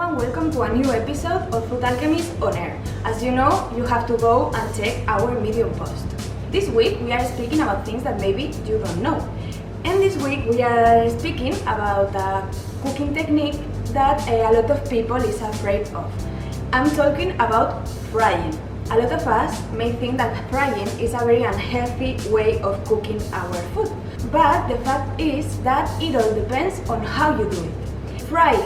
everyone, welcome to a new episode of Food Alchemist on Air. As you know, you have to go and check our Medium post. This week we are speaking about things that maybe you don't know. And this week we are speaking about a cooking technique that a lot of people is afraid of. I'm talking about frying. A lot of us may think that frying is a very unhealthy way of cooking our food. But the fact is that it all depends on how you do it. Fry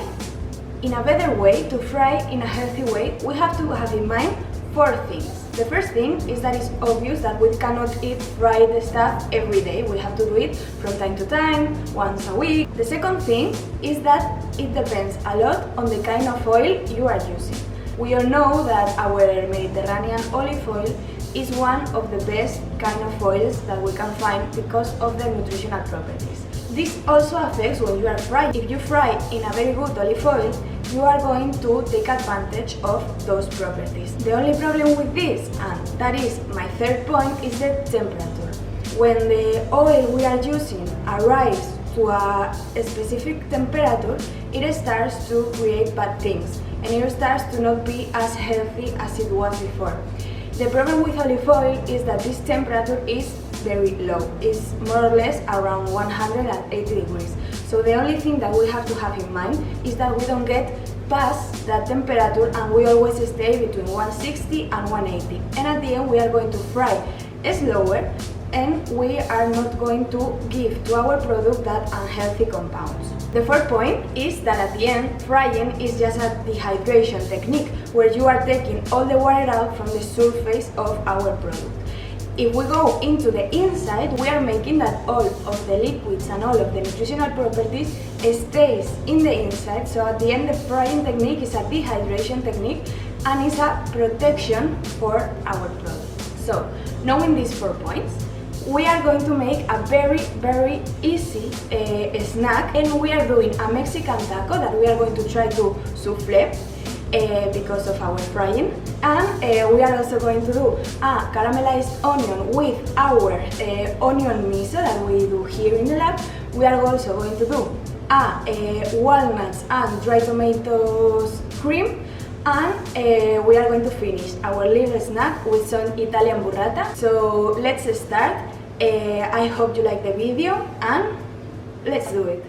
in a better way, to fry in a healthy way, we have to have in mind 4 things. The first thing is that it's obvious that we cannot eat fried stuff every day. We have to do it from time to time, once a week. The second thing is that it depends a lot on the kind of oil you are using. We all know that our Mediterranean olive oil is one of the best kind of oils that we can find because of their nutritional properties. This also affects when you are frying. If you fry in a very good olive oil, you are going to take advantage of those properties. The only problem with this, and that is my third point, is the temperature. When the oil we are using arrives to a specific temperature, it starts to create bad things and it starts to not be as healthy as it was before. The problem with olive oil is that this temperature is very low. It's more or less around 180 degrees. So the only thing that we have to have in mind is that we don't get past that temperature and we always stay between 160 and 180. And at the end we are going to fry slower and we are not going to give to our product that unhealthy compounds. The fourth point is that at the end, frying is just a dehydration technique where you are taking all the water out from the surface of our product. If we go into the inside, we are making that all of the liquids and all of the nutritional properties stays in the inside. So at the end, the frying technique is a dehydration technique and is a protection for our product. So knowing these 4 points, we are going to make a very easy snack, and we are doing a Mexican taco that we are going to try to souffle because of our frying, and we are also going to do a caramelized onion with our onion miso that we do here in the lab. We are also going to do a walnuts and dry tomatoes cream, and we are going to finish our little snack with some Italian burrata. So let's start. I hope you like the video and let's do it.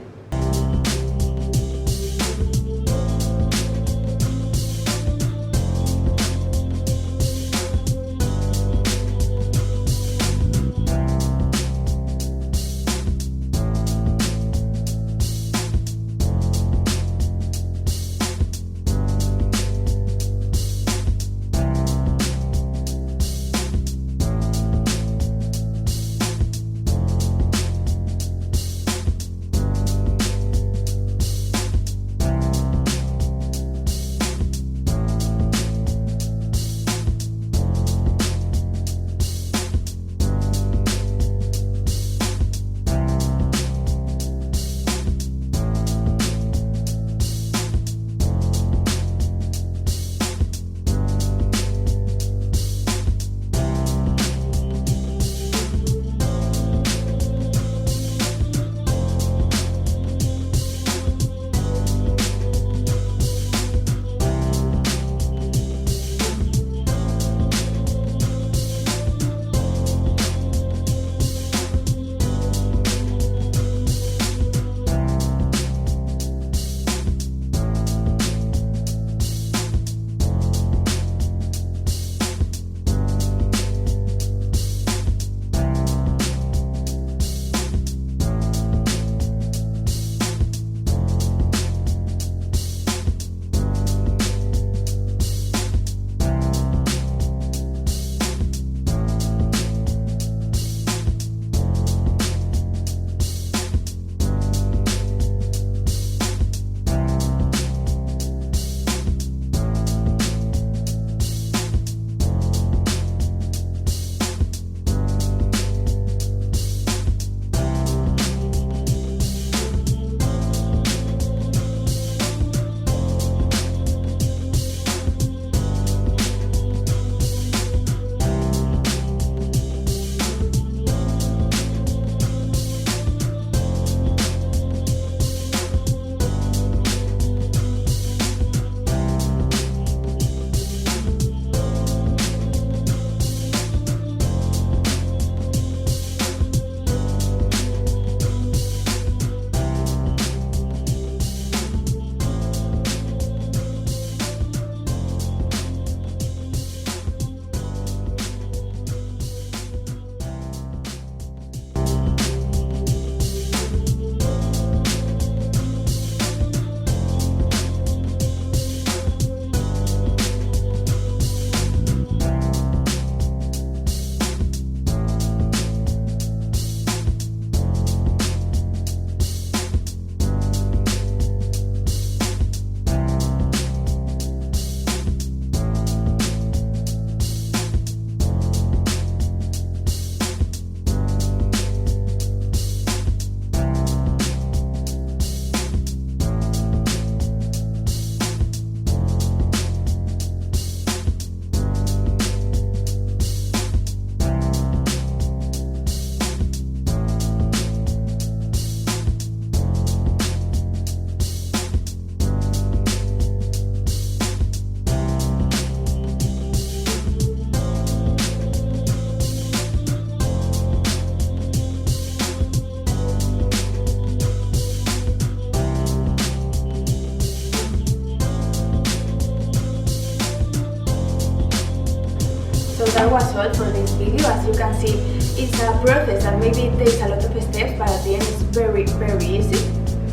that was all for this video. As you can see, it's a process that maybe it takes a lot of steps, but at the end it's very easy.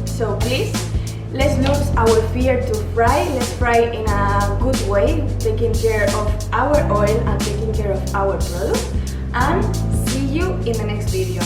So please, let's lose our fear to fry. Let's fry in a good way, taking care of our oil and taking care of our product. And see you in the next video.